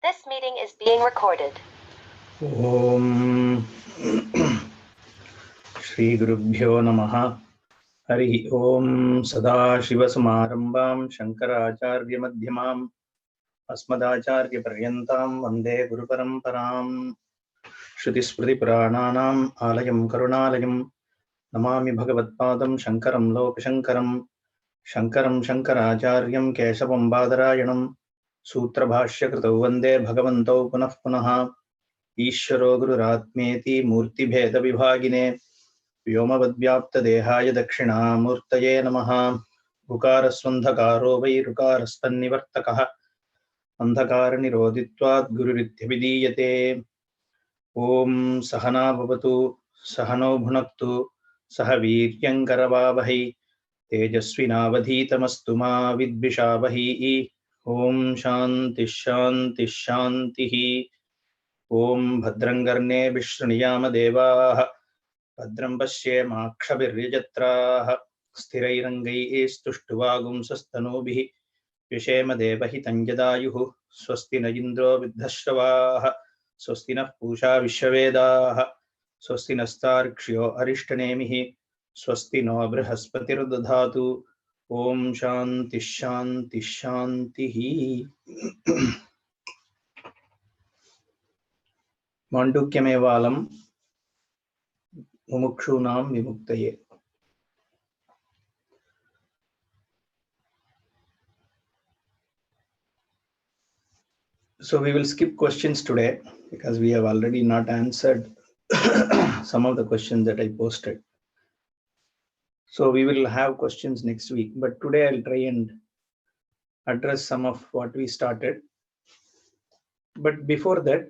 This meeting is being recorded. Om Shri Gurubhyo Namaha. Hari Om Sada Shiva Samarambam Shankaracharya Madhyamam Asmadacharya Paryantam Vande Guru Paramparam Shruti Smriti Purananam Alayam Karunalayam Namami Bhagavatpadam Shankaram Lokashankaram Shankaram Shankaracharyam Keshavam Badarayanam Sutra Bhashya Kritau Vande Bhagavantau Punah Punaha Ishvaro Gururatmeti Murti Bheda Vibhagine Vyomavadvyapta Dehaya Dakshinamurtaye Namaha Ukarasvandhakaro Vairukaraspannivartakaha Andhakara Nirodhitvat Gururithyabhidiyate Om Sahana Bhavatu Sahano Bhunaktu Sahaviryankaravavahi Tejasvinavadhitamastu ma vidvishavai. Om Shanti Shanti Shantihi. Om Bhadrangarne Vishnuyama Devaha Bhadram Pashyemakshabhiryajatraha Sthirairangai Stuštuvagum Sastanubhi Vishema Devahi Tanjadayuhu Swasti na Indro Vidhashavaha Swasti na Pusha Vishwavedaha Swasti nastarkshyo Arishtanemihi Swasti no Brihaspatiru Dadhatu. Om Shanti Shanti Shantihi. Mandukyamevalam Mumukshunam Vimuktaye. So we will skip questions today because we have already not answered some of the questions that I posted. So we will have questions next week, but today I'll try and address some of what we started. But before that,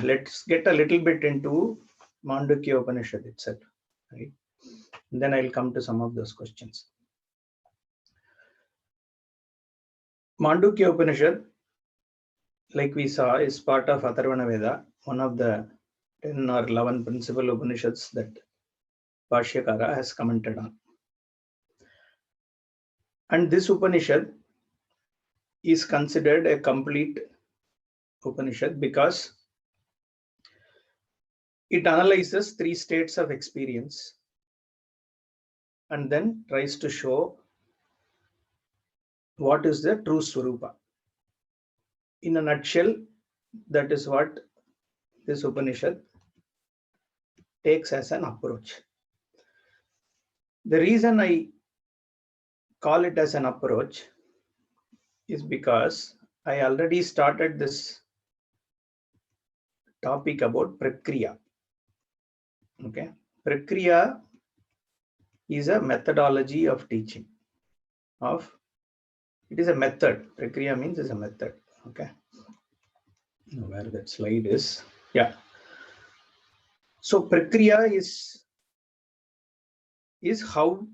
let's get a little bit into Mandukya Upanishad itself, right? And then I'll come to some of those questions. Mandukya Upanishad, like we saw, is part of Atharvana Veda, one of the 10 or 11 principal Upanishads that Bhashyakara has commented on. And this Upanishad is considered a complete Upanishad because it analyzes 3 states of experience and then tries to show what is the true Swarupa. In a nutshell, that is what this Upanishad takes as an approach. The reason I call it as an approach is because I already started this topic about Prakria. Okay, Prakriya is a methodology of teaching. It is a method. Prakriya means is a method. Okay, where that slide is. Yeah. So Prakriya is how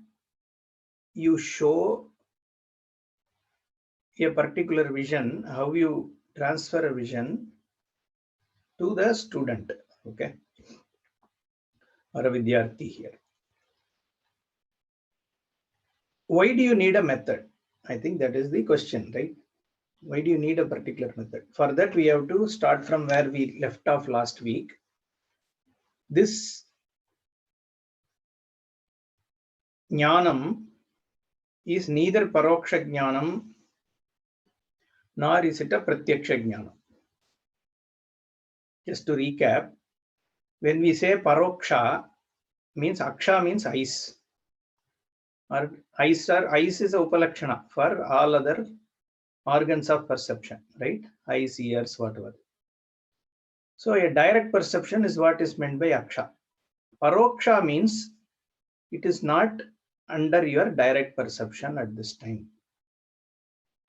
you show a particular vision, how you transfer a vision to the student, okay, or a Vidyarthi here. Why do you need a method? I think that is the question, right? Why do you need a particular method? For that, we have to start from where we left off last week. This jnanam is neither paroksha jnanam nor is it a pratyaksha jnanam. Just to recap, when we say paroksha, means aksha means eyes. Or eyes is a upalakshana for all other organs of perception, right? Eyes, ears, whatever. So a direct perception is what is meant by aksha. Paroksha means it is not under your direct perception at this time,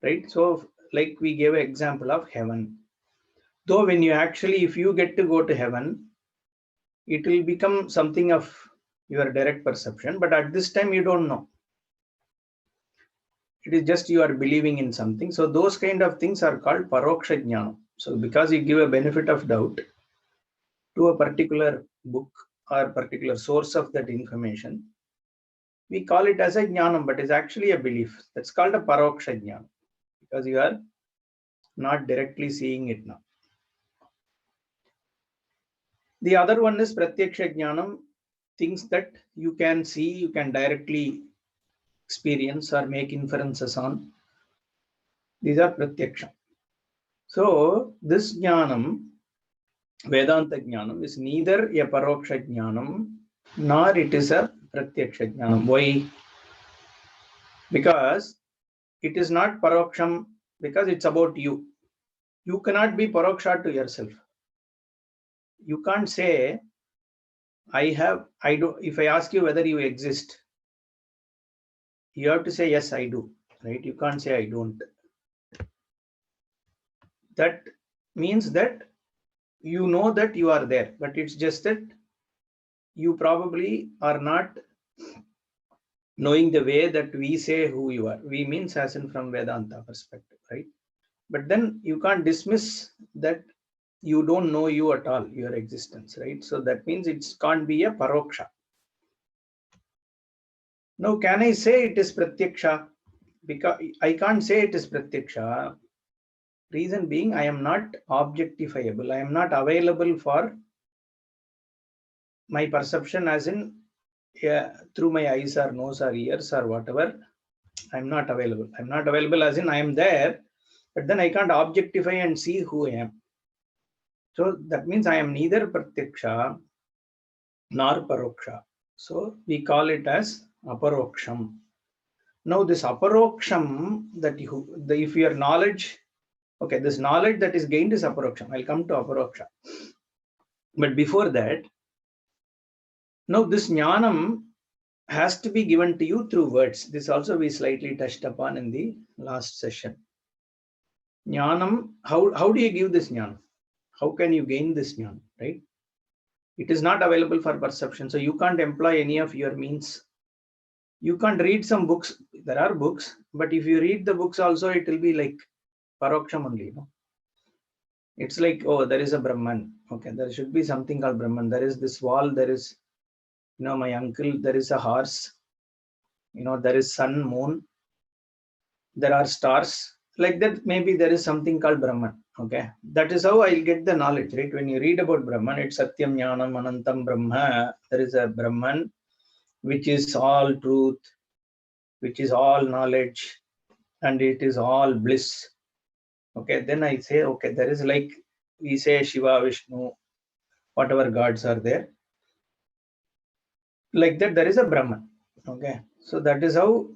right? So like we gave an example of heaven. Though when you actually, if you get to go to heaven, it will become something of your direct perception, but at this time you don't know. It is just you are believing in something. So those kind of things are called paroksha jnana. So because you give a benefit of doubt to a particular book or particular source of that information, we call it as a jnanam, but it's actually a belief. That's called a paroksha jnana because you are not directly seeing it now. The other one is Pratyaksha Jnanam, things that you can see, you can directly experience or make inferences on. These are Pratyaksha. So this Jnanam, Vedanta Jnanam, is neither a Paroksha Jnanam nor it is a Pratyaksha Jnanam. Why? Because it is not Paroksham, because it's about you. You cannot be Paroksha to yourself. You can't say, I do. If I ask you whether you exist, you have to say, yes, I do. Right? You can't say, I don't. That means that you know that you are there, but it's just that you probably are not knowing the way that we say who you are. We means as in from Vedanta perspective, right? But then you can't dismiss that you don't know you at all, your existence, right? So that means it can't be a Paroksha. Now, can I say it is Pratyaksha? Because I can't say it is Pratyaksha. Reason being, I am not objectifiable. I am not available for my perception as in through my eyes or nose or ears or whatever. I'm not available. I'm not available as in I am there, but then I can't objectify and see who I am. So that means I am neither Pratyaksha nor Paroksha. So we call it as Aparoksham. Now this Aparoksham, that if your knowledge, okay, this knowledge that is gained is Aparoksham. I'll come to Aparoksha. But before that, now this Jnanam has to be given to you through words. This also we slightly touched upon in the last session. Jnanam, how do you give this Jnanam? How can you gain this Jnanam, right? It is not available for perception. So you can't employ any of your means. You can't read some books. There are books, but if you read the books also, it will be like Paroksham only. You know? It's like, oh, there is a Brahman. Okay, there should be something called Brahman. There is this wall. There is, my uncle. There is a horse. There is sun, moon. There are stars. Like that, maybe there is something called Brahman. Okay, that is how I'll get the knowledge, right? When you read about Brahman, it's Satyam Jnanam Anantam Brahma. There is a Brahman, which is all truth, which is all knowledge, and it is all bliss. Okay, then I say, okay, there is like we say Shiva, Vishnu, whatever gods are there. Like that, there is a Brahman. Okay, so that is how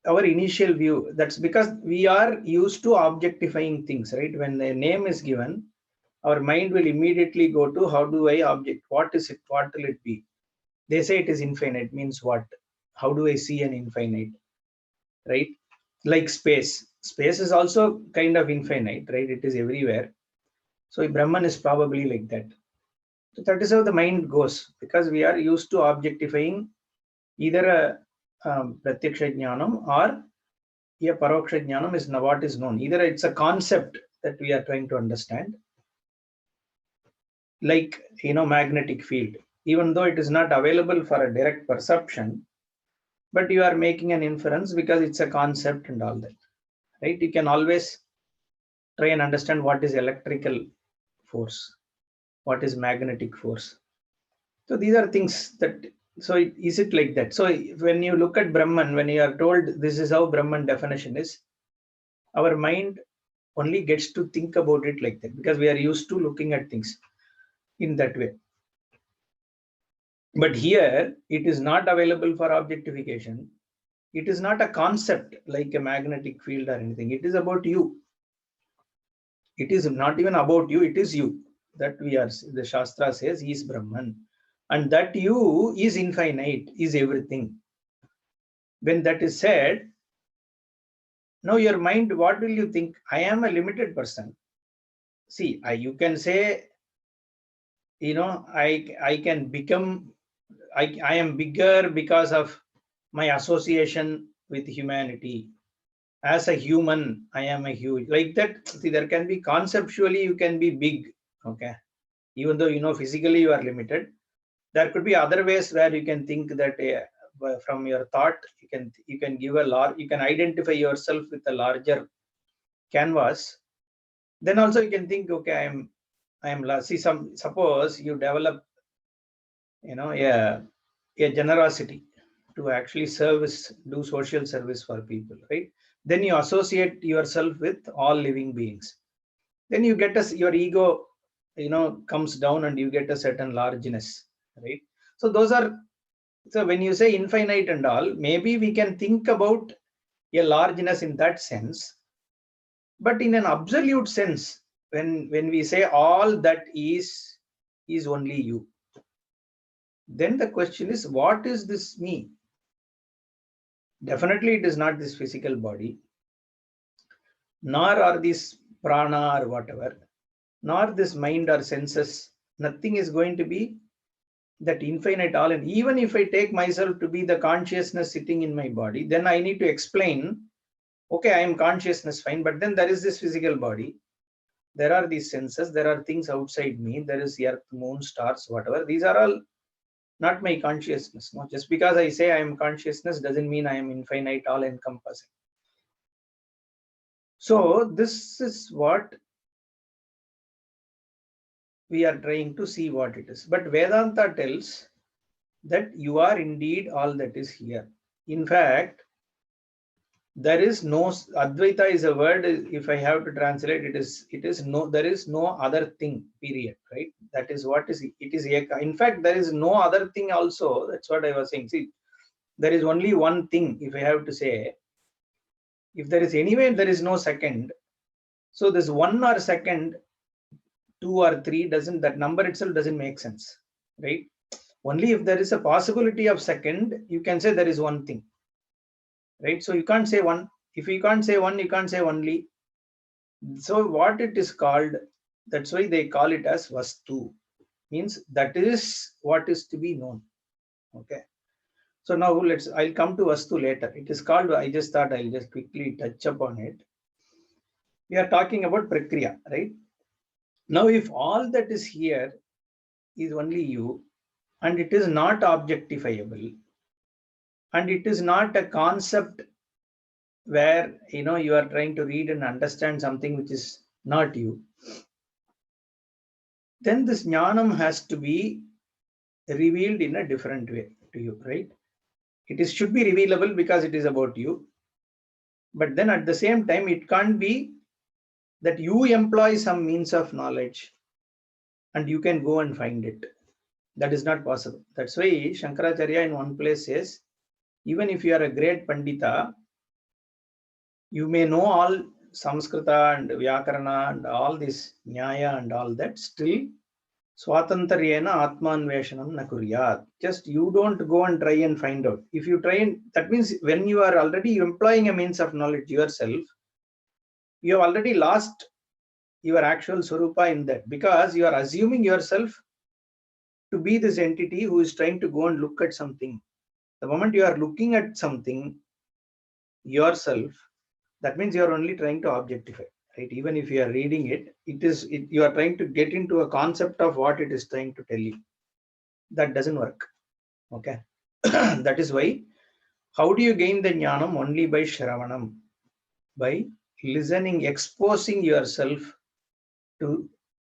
our initial view. That's because we are used to objectifying things, right? When the name is given, our mind will immediately go to how do I object? What is it? What will it be? They say it is infinite. Means what? How do I see an infinite? Right? Like space. Space is also kind of infinite, right? It is everywhere. So Brahman is probably like that. So that is how the mind goes, because we are used to objectifying either a Pratyaksha Jnanam or a Paroksha Jnanam is what is known. Either it's a concept that we are trying to understand, like magnetic field, even though it is not available for a direct perception, but you are making an inference because it's a concept and all that, right? You can always try and understand what is electrical force, what is magnetic force. So these are things that, so is it like that? So when you look at Brahman, when you are told this is how Brahman definition is, our mind only gets to think about it like that, because we are used to looking at things in that way. But here, it is not available for objectification. It is not a concept like a magnetic field or anything. It is about you. It is not even about you. It is you. That we are, the Shastra says, is Brahman. And that you is infinite, is everything. When that is said, now your mind, what will you think? I am a limited person. See, you can say, I can become, I am bigger because of my association with humanity. As a human, I am a huge, like that. See, there can be conceptually, you can be big. Okay. Even though, physically you are limited, there could be other ways where you can think that from your thought, you can give you can identify yourself with a larger canvas Then also you can think, okay, I am lost. See, suppose you develop, a generosity to actually do social service for people, right? Then you associate yourself with all living beings. Then you get your ego, comes down and you get a certain largeness, right? So when you say infinite and all, maybe we can think about a largeness in that sense, but in an absolute sense, when we say all that is only you, then the question is, what is this me? Definitely it is not this physical body, nor are these prana or whatever, nor this mind or senses. Nothing is going to be that infinite all. And even if I take myself to be the consciousness sitting in my body, then I need to explain, okay, I am consciousness, fine, but then there is this physical body, there are these senses, there are things outside me, there is earth, moon, stars, whatever. These are all not my consciousness. No, just because I say I am consciousness doesn't mean I am infinite, all encompassing. So this is what we are trying to see what it is. But Vedanta tells that you are indeed all that is here. In fact, there is no Advaita is a word. If I have to translate, it is no. There is no other thing. Period. Right. That is what is it is Eka. In fact, there is no other thing also. That's what I was saying. See, there is only one thing. If I have to say, if there is anywhere, there is no second. So this one or second, two or three doesn't. That number itself doesn't make sense. Right. Only if there is a possibility of second, you can say there is one thing. Right. So you can't say one. If you can't say one, you can't say only. So what it is called, that's why they call it as Vastu, means that is what is to be known. Okay. So now I'll come to Vastu later. It is called, I just thought I'll just quickly touch upon it. We are talking about Prakriya, right? Now, if all that is here is only you, and it is not objectifiable, and it is not a concept where you are trying to read and understand something which is not you, then this jnanam has to be revealed in a different way to you, right? It should be revealable because it is about you. But then at the same time, it can't be that you employ some means of knowledge and you can go and find it. That is not possible. That's why Shankaracharya in one place says, even if you are a great Pandita, you may know all Samskrita and Vyakarana and all this Nyaya and all that, still Swatantaryena Atmanveshanam na kuryat. Just you don't go and try and find out. If you try and, that means when you are already employing a means of knowledge yourself, you have already lost your actual Swarupa in that, because you are assuming yourself to be this entity who is trying to go and look at something. The moment you are looking at something yourself, that means you are only trying to objectify, right? Even if you are reading it, you are trying to get into a concept of what it is trying to tell you. That doesn't work. Okay. That is why, how do you gain the jnanam? Only by shravanam, by listening, exposing yourself to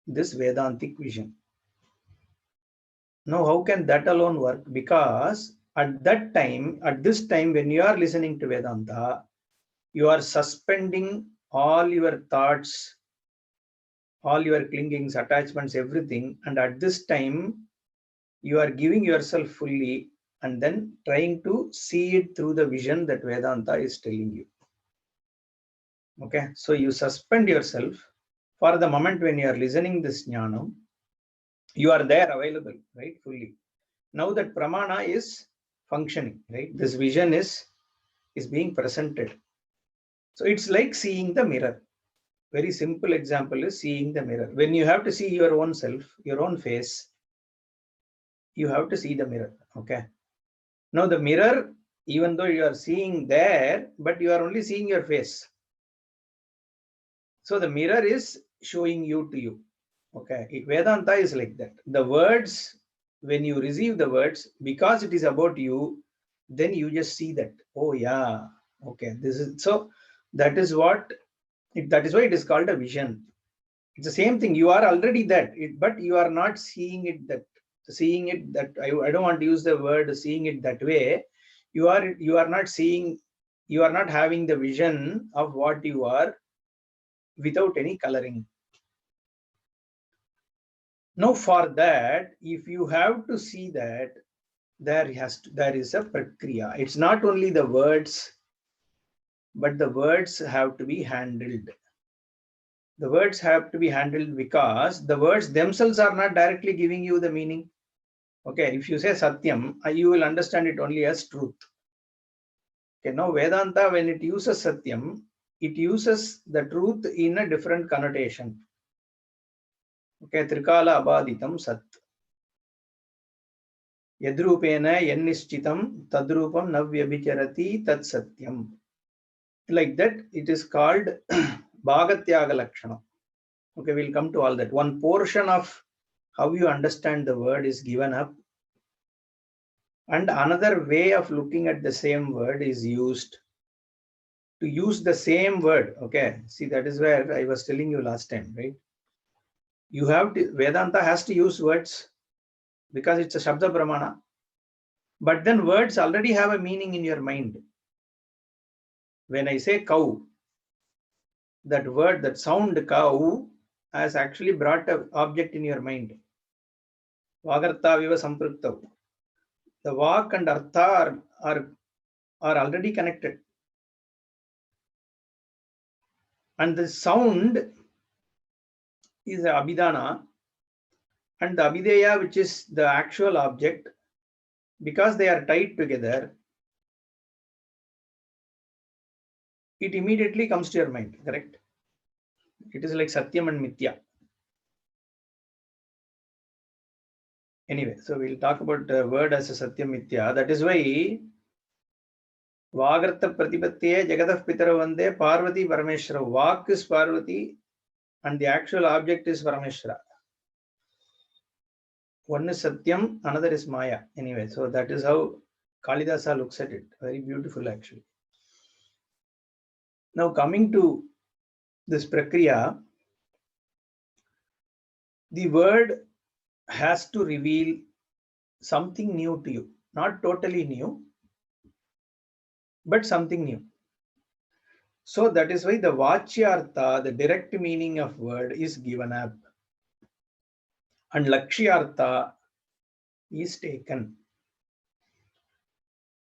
this Vedantic vision. Now, how can that alone work? Because at this time, when you are listening to Vedanta, you are suspending all your thoughts, all your clingings, attachments, everything. And at this time, you are giving yourself fully and then trying to see it through the vision that Vedanta is telling you. Okay, so you suspend yourself for the moment when you are listening this jnanam. You are there available, right, fully. Now that pramana is functioning, right? This vision is being presented. So it's like seeing the mirror. Very simple example is seeing the mirror. When you have to see your own self, your own face, you have to see the mirror. Okay. Now the mirror, even though you are seeing there, but you are only seeing your face. So the mirror is showing you to you. Okay. Vedanta is like that. The words, when you receive the words, because it is about you, then you just see that. Oh yeah. Okay. This is so. That is why it is called a vision. It's the same thing. You are already that, but you are not seeing it that. I don't want to use the word seeing it that way. You are not seeing. You are not having the vision of what you are without any coloring. Now, for that, if you have to see that, there is a prakriya. It's not only the words, but the words have to be handled. The words have to be handled because the words themselves are not directly giving you the meaning. Okay, if you say Satyam, you will understand it only as truth. Okay, now Vedanta, when it uses Satyam, it uses the truth in a different connotation. Okay, Trikala Abaditam Sat. Yadrupena Yennischitam Tadrupam Navyabhicharati Tat Satyam. Like that, it is called Bhagatyaga Lakshana. Okay, we'll come to all that. One portion of how you understand the word is given up, and another way of looking at the same word is used. To use the same word, okay, see, that is where I was telling you last time, right? You have to, Vedanta has to use words because it's a Shabda Brahmana, but then words already have a meaning in your mind. When I say cow, that word, that sound cow has actually brought an object in your mind. Vagartha viva sampruktav. The vak and artha are already connected. And the sound is the abhidhana, and the abhideya, which is the actual object, because they are tied together, it immediately comes to your mind, correct? It is like Satyam and Mithya. Anyway, so we'll talk about the word as a Satyam Mithya. That is why Vagartha Pratipatye Jagatav Pitara Vande Parvati Parameshwara. Vak is Parvati and the actual object is Parameshwara. One is Satyam, another is Maya. Anyway, so that is how Kalidasa looks at it. Very beautiful, actually. Now, coming to this Prakriya, the word has to reveal something new to you. Not totally new, but something new. So that is why the Vachyartha, the direct meaning of word, is given up. And Lakshyartha is taken.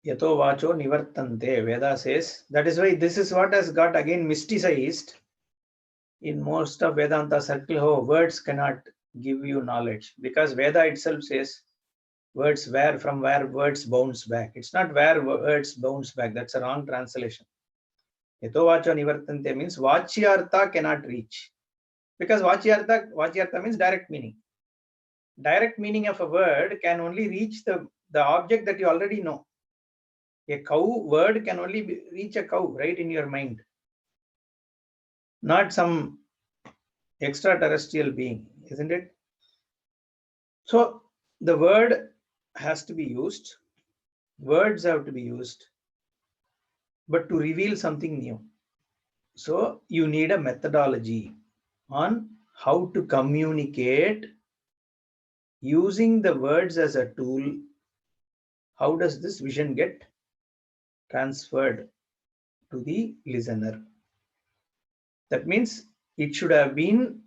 Yato Vacho Nivartante, Veda says. That is why this is what has got again mysticized in most of Vedanta circle. Oh, words cannot give you knowledge, because Veda itself says words from where words bounce back. It's not where words bounce back. That's a wrong translation. Yato Vacho Nivartante means Vachyartha cannot reach. Because Vachyartha means direct meaning. Direct meaning of a word can only reach the object that you already know. A cow word can only reach a cow, right, in your mind. Not some extraterrestrial being, isn't it? So the word has to be used. Words have to be used, but to reveal something new. So you need a methodology on how to communicate using the words as a tool. How does this vision get transferred to the listener? That means it should have been,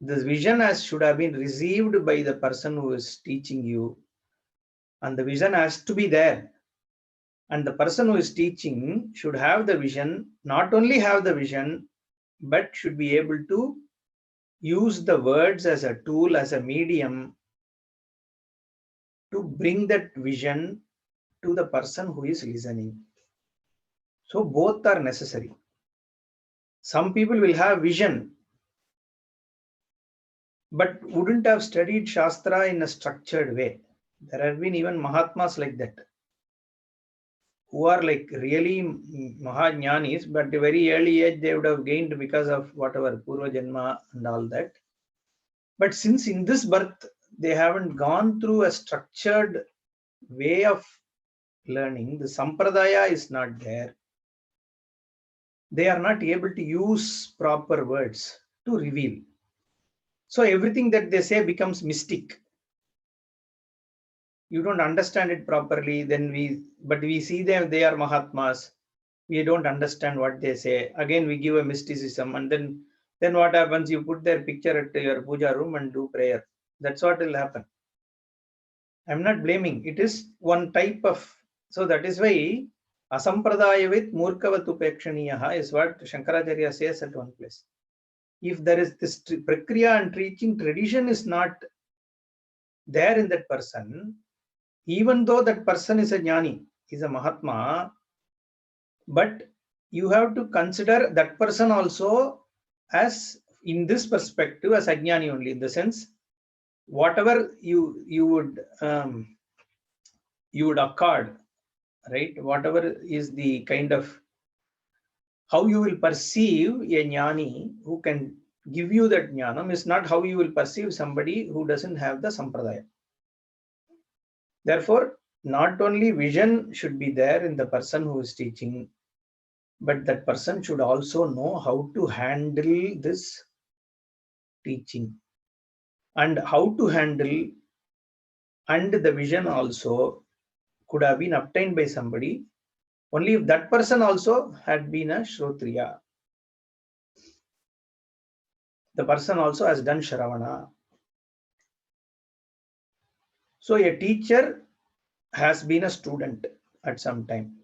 this vision should have been received by the person who is teaching you, and the vision has to be there. And the person who is teaching should have the vision, not only have the vision, but should be able to use the words as a tool, as a medium, to bring that vision to the person who is listening. So both are necessary. Some people will have vision, but wouldn't have studied Shastra in a structured way. There have been even Mahatmas like that, who are like really Mahajnanis, but at a very early age they would have gained because of whatever Purva Janma and all that. But since in this birth they haven't gone through a structured way of learning, the Sampradaya is not there. They are not able to use proper words to reveal. So everything that they say becomes mystic. You don't understand it properly, but we see them, they are Mahatmas. We don't understand what they say. Again, we give a mysticism, and then what happens? You put their picture at your puja room and do prayer. That's what will happen. I'm not blaming. It is one type of. So that is why asampradayavit murkavat upekshaniyaha is what Shankaracharya says at one place. If there is this prakriya and teaching tradition is not there in that person, even though that person is a jnani, is a Mahatma, but you have to consider that person also as, in this perspective, as ajnani only, in the sense whatever you would accord, right? Whatever is the kind of how you will perceive a jnani who can give you that jnanam is not how you will perceive somebody who doesn't have the sampradaya. Therefore, not only vision should be there in the person who is teaching, but that person should also know how to handle this teaching and how to handle, and the vision also could have been obtained by somebody only if that person also had been a Shrotriya. The person also has done Shravana. So a teacher has been a student at some time.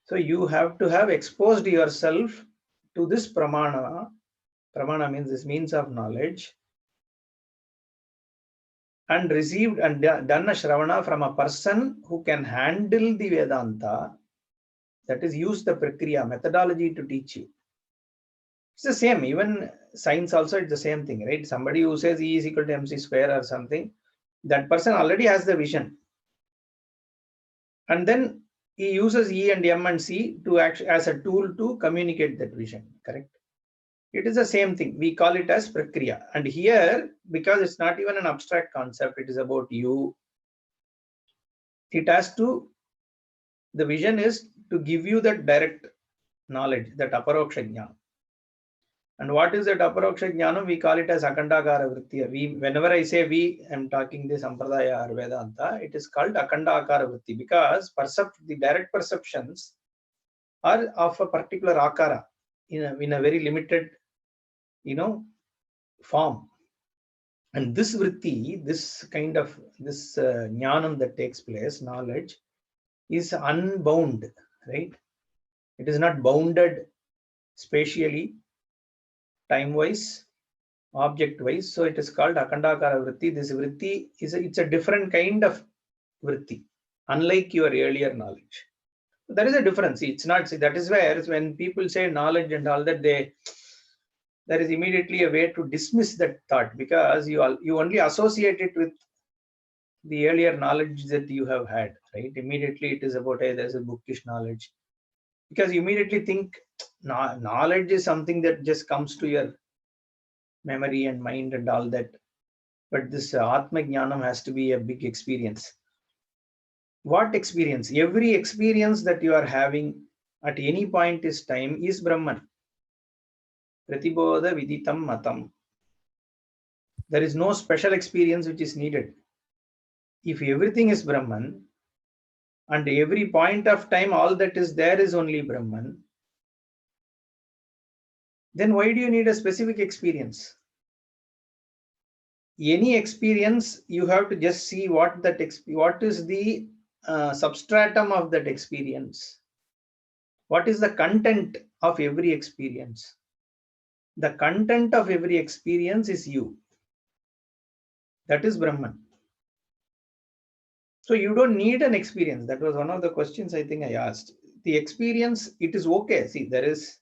So you have to have exposed yourself to this pramana. Pramana means this means of knowledge, and received and done a Shravana from a person who can handle the Vedanta, that is, use the Prakriya methodology to teach you. It's the same, even science also, it's the same thing, right? Somebody who says E is equal to mc square or something, that person already has the vision. And then he uses E and M and C to act as a tool to communicate that vision, correct? It is the same thing. We call it as Prakriya. And here, because it's not even an abstract concept, it is about you. It has to, the vision is to give you that direct knowledge, that aparoksha jnana. And what is that aparoksha jnana? We call it as akandakara vritti. Whenever I say we, I'm talking this sampradaya or Vedanta, it is called akandakara vritti because the direct perceptions are of a particular akara in a very limited, form. And this vritti, this kind of this jnanam that takes place, knowledge, is unbound, right? It is not bounded spatially, time-wise, object-wise. So it is called akandakara vritti. This vritti it's a different kind of vritti, unlike your earlier knowledge. There is a difference. It's not. See, that is where when people say knowledge and all that, there is immediately a way to dismiss that thought because you only associate it with the earlier knowledge that you have had, right? Immediately it is about, hey, there's a bookish knowledge, because you immediately think knowledge is something that just comes to your memory and mind and all that. But this Atma Jnanam has to be a big experience. What experience? Every experience that you are having at any point is time is Brahman. Pratibodha viditam matam. There is no special experience which is needed. If everything is Brahman, and every point of time all that is there is only Brahman, then why do you need a specific experience? Any experience, you have to just see what is the substratum of that experience. What is the content of every experience? The content of every experience is you. That is Brahman. So you don't need an experience. That was one of the questions I think I asked. The experience, it is okay. See, there is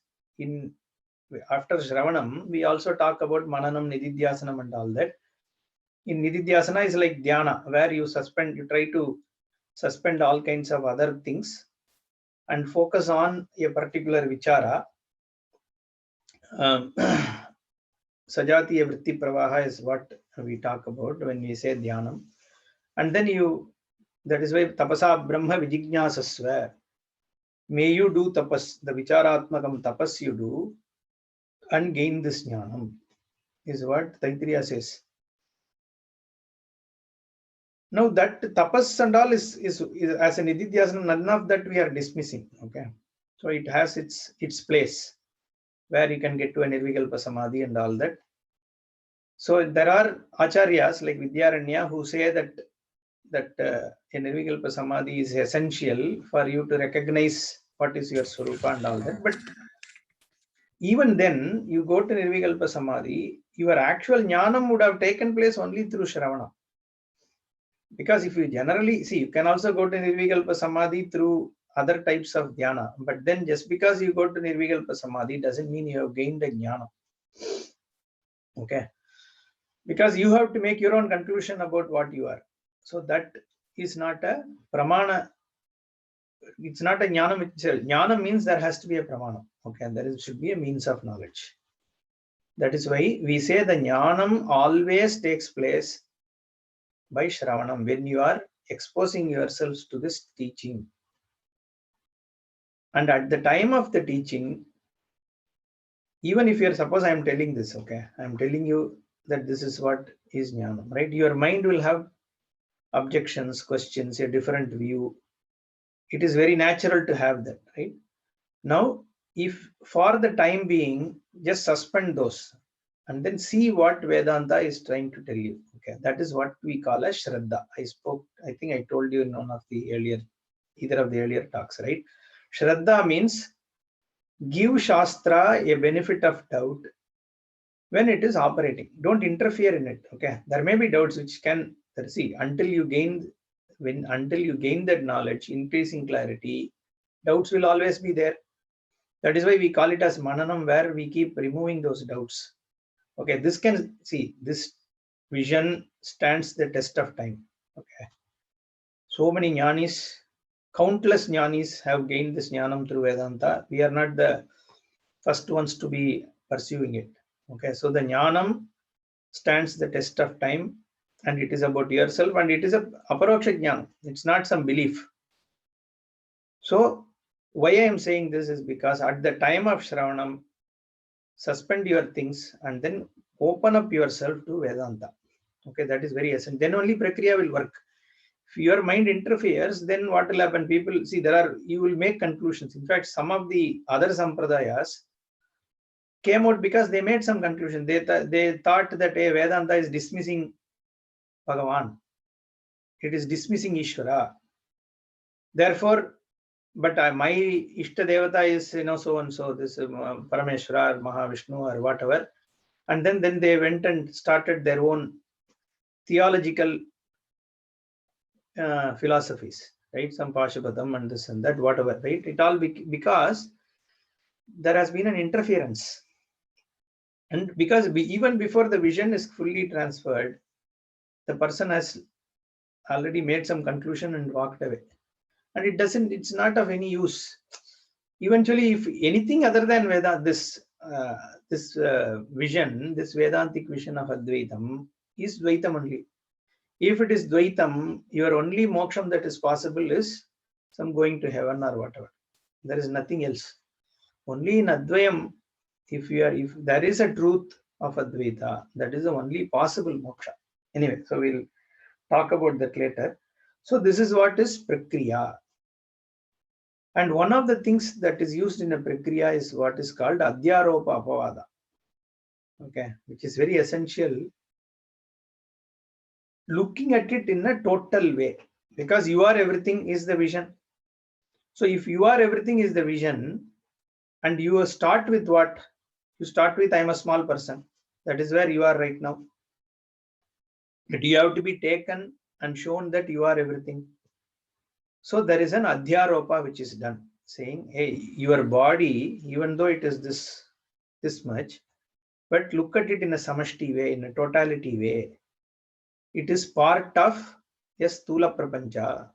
after Shravanam, we also talk about Mananam, Nididhyasanam and all that. In Nididhyasana is like dhyana, where you try to suspend all kinds of other things and focus on a particular vichara. Sajatiya vritti pravaha is what we talk about when we say dhyanam. And then that is why tapasa brahma vijijñāsasva. May you do tapas, the vicharatmakam tapas you do and gain this jnanam. is what Taittiriya says. Now that tapas and all is as an nididhyasana, none of that we are dismissing. Okay, so it has its place where you can get to a nirvikalpa samadhi and all that. So there are acharyas like Vidyaranya who say that a nirvikalpa samadhi is essential for you to recognize what is your swarupa and all that. But even then, you go to nirvikalpa samadhi, your actual jnanam would have taken place only through Shravana. Because if you generally see, you can also go to nirvikalpa samadhi through other types of dhyana. But then just because you go to nirvikalpa samadhi doesn't mean you have gained a jnana. Okay. Because you have to make your own conclusion about what you are. So that is not a pramana. It's not a jnanam itself. Jnana means there has to be a pramana. Okay. And there should be a means of knowledge. That is why we say the jnanam always takes place by Shravanam, when you are exposing yourselves to this teaching. And at the time of the teaching, even if you're, suppose I am telling this, okay, I am telling you that this is what is jnanam, right? Your mind will have objections, questions, a different view. It is very natural to have that, right? Now, if for the time being, just suspend those and then see what Vedanta is trying to tell you. Okay, that is what we call as Shraddha. I think I told you in one of the either of the earlier talks, right? Shraddha means give Shastra a benefit of doubt when it is operating. Don't interfere in it. Okay, there may be doubts which can, see, until you gain that knowledge, increasing clarity, doubts will always be there. That is why we call it as Mananam, where we keep removing those doubts. Okay, this vision stands the test of time. Okay, so many jnanis, countless jnanis have gained this jnanam through Vedanta. We are not the first ones to be pursuing it. Okay, so the jnanam stands the test of time, and it is about yourself, and it is a aparoksha jnana. It's not some belief. So why I am saying this is because at the time of Shravanam, suspend your things and then open up yourself to Vedanta. Okay, that is very essential. Then only Prakriya will work. If your mind interferes, then what will happen? People see, you will make conclusions. In fact, some of the other sampradayas came out because they made some conclusion. They thought that Vedanta is dismissing Bhagavan. It is dismissing Ishvara. Therefore, but my Ishta Devata is so and so, this Parameshwara or Mahavishnu or whatever. And then they went and started their own theological philosophies, right? Some Pashupatam and this and that, whatever, right? It all because there has been an interference. And because even before the vision is fully transferred, the person has already made some conclusion and walked away. And it's not of any use. Eventually, if anything other than Veda, this vision, this Vedantic vision of Advaitam is Dvaitam only. If it is Dvaitam, your only moksham that is possible is some going to heaven or whatever. There is nothing else. Only in Advayam, if there is a truth of Advaita, that is the only possible moksha. Anyway, so we'll talk about that later. So this is what is Prakriya. And one of the things that is used in a Prakriya is what is called Adhyaropa Apavada. Okay, which is very essential. Looking at it in a total way, because you are everything is the vision. So if you are everything is the vision, and you start with what? You start with I am a small person. That is where you are right now. But you have to be taken and shown that you are everything. So there is an Adhyaropa which is done, saying, hey, your body, even though it is this much, but look at it in a samashti way, in a totality way. It is part of Stula Prapancha.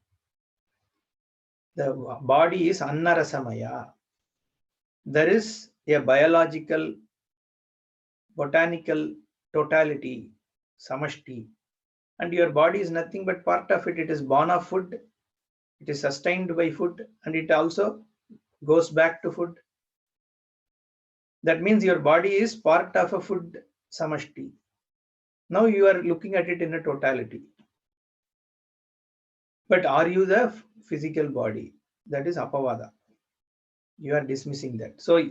The body is Annarasamaya. There is a biological, botanical totality, samashti. And your body is nothing but part of it. It is born of food. It is sustained by food. And it also goes back to food. That means your body is part of a food samashti. Now you are looking at it in a totality. But are you the physical body? That is apavada. You are dismissing that. So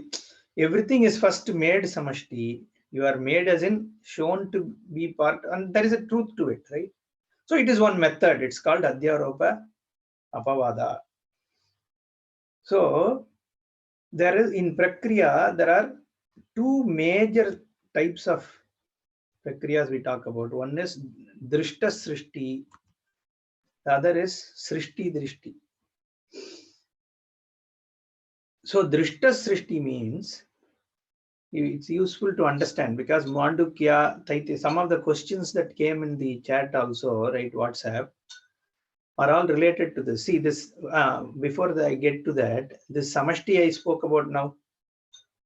everything is first made samashti. You are made as in shown to be part, and there is a truth to it, right? So it is one method. It's called adhyaropa apavada. So there is in Prakriya, there are two major types of Prakriyas we talk about. One is Drishta Srishti, the other is Srishti Drishti. So Drishta Srishti means, it's useful to understand because Mandukya, some of the questions that came in the chat also, right, WhatsApp, are all related to this. See this, before I get to that, this Samashti I spoke about now,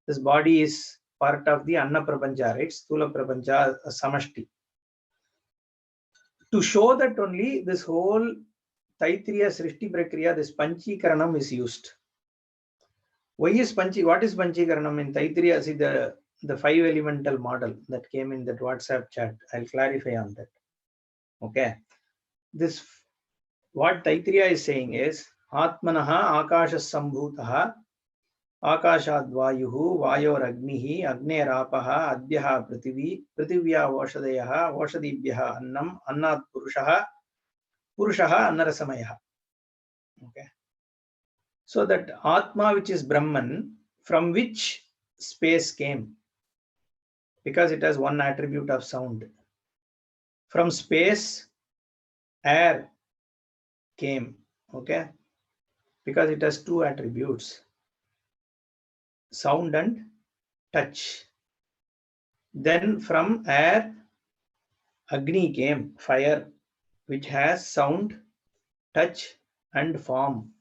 this body is part of the Anna Prapancha, right? Sthula Prapancha, Samashti. To show that only this whole Taitriya Srishti Prakriya, this Panchikaranam is used. Why is what is Panchikaranam in Taitriya? See the 5 elemental model that came in that WhatsApp chat. I'll clarify on that. Okay. This, what Taitriya is saying is, Atmanaha Akashas Sambhutaha Akashad Vayuhu Vayor Agnihi Agner Apaha Adhyaha Prithivi Prithivya Vashadayaha Vashadibhyaha Annam Annat Purushaha Purushaha Annarasamayaha. Okay. So that Atma, which is Brahman, from which space came? Because it has one attribute of sound. From space, air came. Okay. Because it has two attributes, sound and touch. Then from air, Agni came, fire, which has sound, touch and form.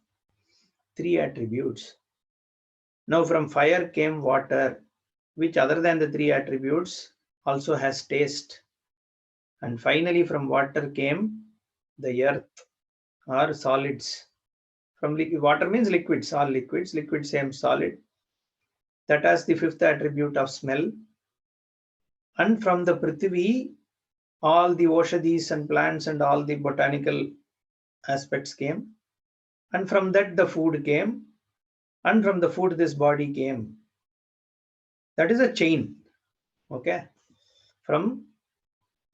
3 attributes. Now from fire came water, which other than the 3 attributes also has taste. And finally from water came the earth or solids. From water means liquids, all liquids, liquid same solid. That has the 5th attribute of smell. And from the Prithvi, all the Oshadis and plants and all the botanical aspects came. And from that the food came. And from the food this body came. That is a chain. Okay. From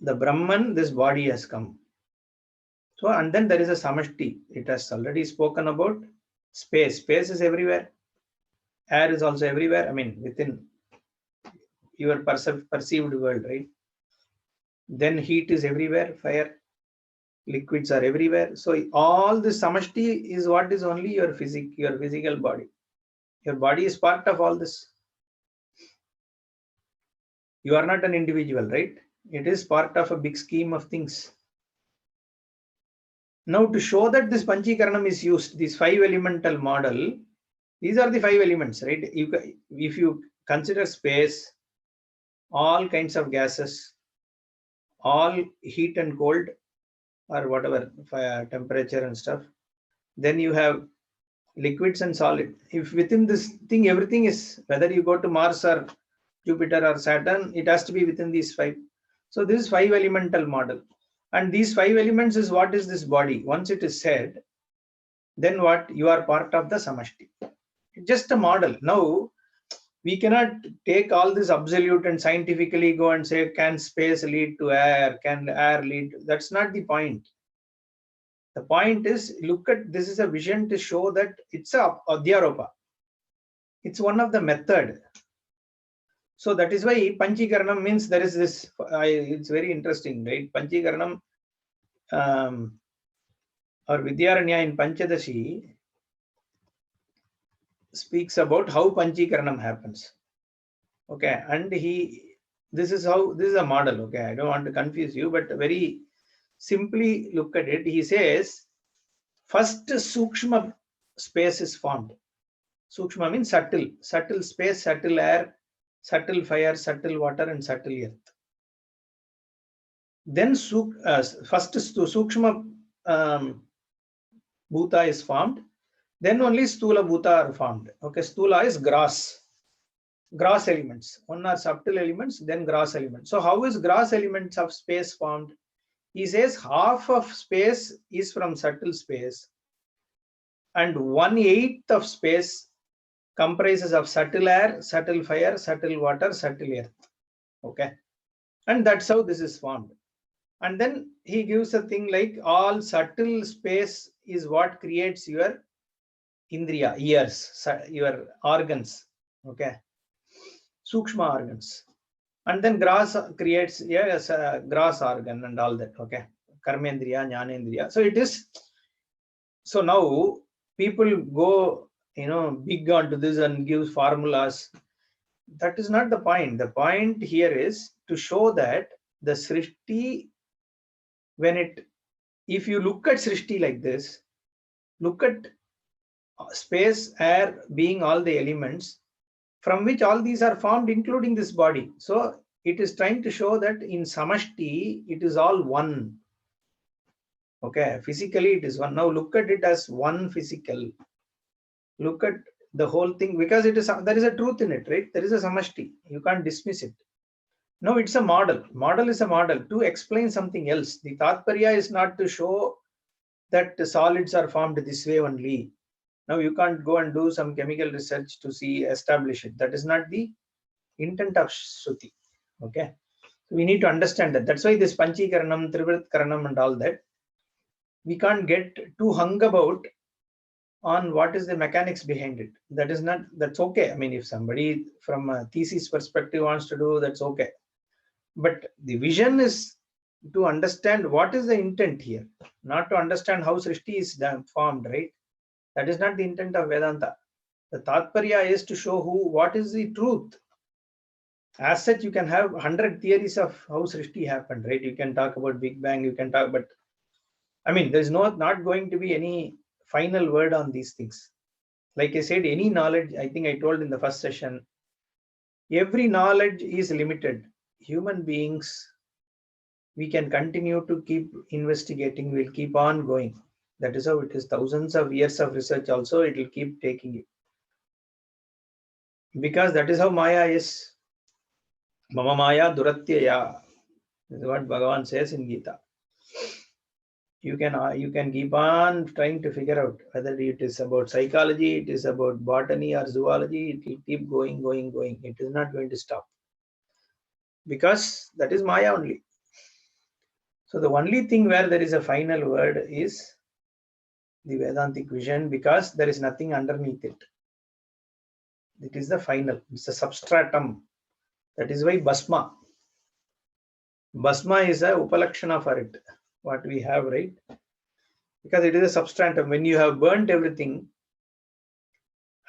the Brahman, this body has come. So, and then there is a Samashti. It has already spoken about space. Space is everywhere. Air is also everywhere. I mean, within your perceived world, right? Then heat is everywhere. Fire, liquids are everywhere. So all this Samashti is what is only your physical body. Your body is part of all this. You are not an individual, right? It is part of a big scheme of things. Now, to show that this Panchikaranam is used, this 5 elemental model, these are the 5 elements, right? If you consider space, all kinds of gases, all heat and cold, or whatever fire, temperature and stuff, then you have liquids and solid. If within this thing, everything is, whether you go to Mars or Jupiter or Saturn, it has to be within these 5. So this is 5 elemental model. And these 5 elements is what is this body. Once it is said, then what? You are part of the Samashti. Just a model. Now, we cannot take all this absolute and scientifically go and say, can space lead to air? Can air lead? That's not the point. The point is, look at, this is a vision to show that it's a adhyaropa. It's one of the method. So that is why Panchikaranam means there is this, it's very interesting, right? Panchikaranam or Vidyaranya in Panchadashi speaks about how Panchikaranam happens. Okay, and this is a model. Okay, I don't want to confuse you, but very simply look at it. He says, first Sukshma space is formed. Sukshma means subtle space, subtle air, subtle fire, subtle water, and subtle earth. Then first Sukshma Bhuta is formed. Then only Stula Bhuta are formed. Okay, Stula is gross. gross elements. One are subtle elements, then gross elements. So how is gross elements of space formed? He says half of space is from subtle space and 1/8 of space comprises of subtle air, subtle fire, subtle water, subtle earth. Okay. And that's how this is formed. And then he gives a thing like all subtle space is what creates your indriya, ears, your organs. Okay. Sukshma organs. And then gross creates gross organ and all that. Okay. Karmendriya, Jnanendriya. So it is. So now people go, big onto this and gives formulas. That is not the point. The point here is to show that the Srishti, if you look at Srishti like this, look at space, air being all the elements from which all these are formed, including this body. So it is trying to show that in Samashti, it is all one. Okay, physically it is one. Now look at it as one physical. Look at the whole thing, because there is a truth in it, right? There is a Samashti. You can't dismiss it. No, it's a model. Model is a model to explain something else. The Tatparya is not to show that the solids are formed this way only. Now you can't go and do some chemical research to establish it. That is not the intent of Shruti. Okay. So we need to understand that. That's why this Panchikaranam, Trivritkaranam and all that, we can't get too hung about on what is the mechanics behind it. That's okay. I mean, if somebody from a thesis perspective wants to do, that's okay. But the vision is to understand what is the intent here, not to understand how Srishti is formed, right? That is not the intent of Vedanta. The Tatparya is to show what is the truth. As such, you can have 100 theories of how Srishti happened, right? You can talk about Big Bang, you can talk, but I mean, there's not going to be any final word on these things. Like I said, any knowledge, I think I told in the first session, every knowledge is limited. Human beings, we can continue to keep investigating, we'll keep on going. That is how it is. Thousands of years of research also, it will keep taking you. Because that is how Maya is. Mama Maya Duratyaya. This is what Bhagavan says in Gita. You can keep on trying to figure out whether it is about psychology, it is about botany or zoology, it will keep going. It is not going to stop. Because that is Maya only. So the only thing where there is a final word is the Vedantic vision, because there is nothing underneath it. It is the final. It's a substratum. That is why Bhasma. Bhasma is a upalakshana for it. What we have, right? Because it is a substratum. When you have burnt everything,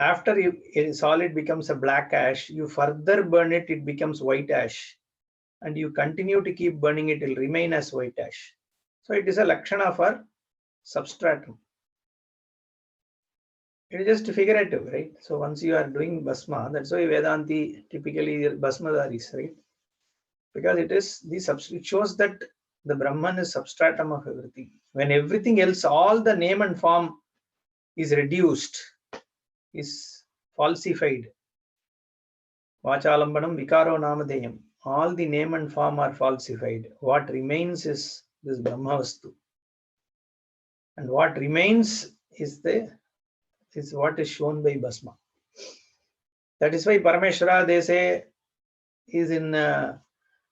after a solid becomes a black ash, you further burn it, it becomes white ash. And you continue to keep burning it, it will remain as white ash. So it is a lakshana for substratum. It is just figurative, right? So once you are doing Bhasma, that's why Vedanti typically Bhasmadaris, right? Because it shows that the Brahman is substratum of everything. When everything else, all the name and form is reduced, is falsified. Vachalambanam vikaro namadeyam. All the name and form are falsified. What remains is this Brahmavastu. And what remains is what is shown by Bhasma. That is why Parameshwara, they say, is in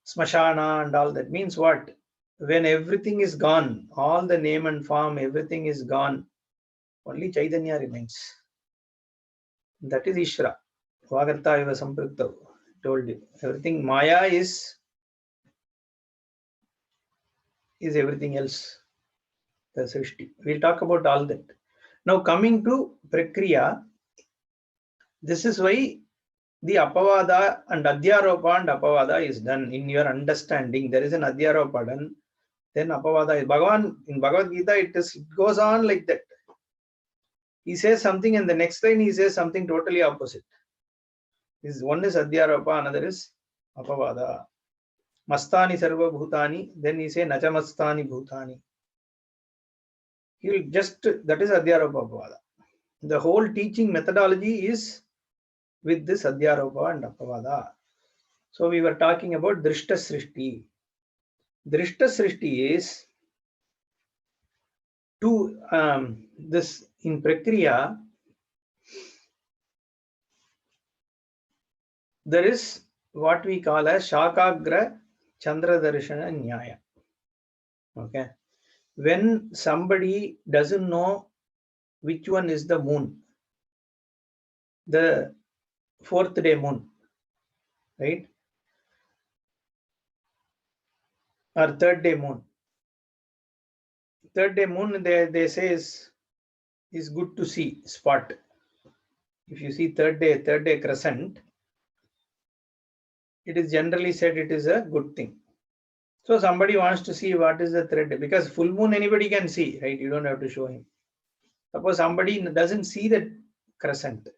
Smashana and all that. Means what? When everything is gone, all the name and form, everything is gone, only Chaitanya remains. That is Ishvara. Vagarta eva samprakta. Told you. Everything Maya is everything else. The Srishti. We'll talk about all that. Now coming to Prakriya, this is why the Apavada and Adhyaropa and Apavada is done in your understanding. There is an Adhyaropa done, then Apavada is Bhagavan. In Bhagavad Gita, it goes on like that. He says something and the next line he says something totally opposite. One is Adhyaropa, another is Apavada. Mastani sarva bhutani, then he says Nachamastani bhutani. That is Adhyaropa Apavada. The whole teaching methodology is with this Adhyaropa and Apavada. So we were talking about Drishta Srishti. Drishta Srishti is this in Prakriya, there is what we call as Shakagra Chandra Darishana Nyaya. Okay. When somebody doesn't know which one is the moon, the fourth day moon, right? Or third day moon. Third day moon, they say is good to see spot. If you see third day crescent, it is generally said it is a good thing. So somebody wants to see what is the third day, because full moon anybody can see, right? You don't have to show him. Suppose somebody doesn't see the crescent,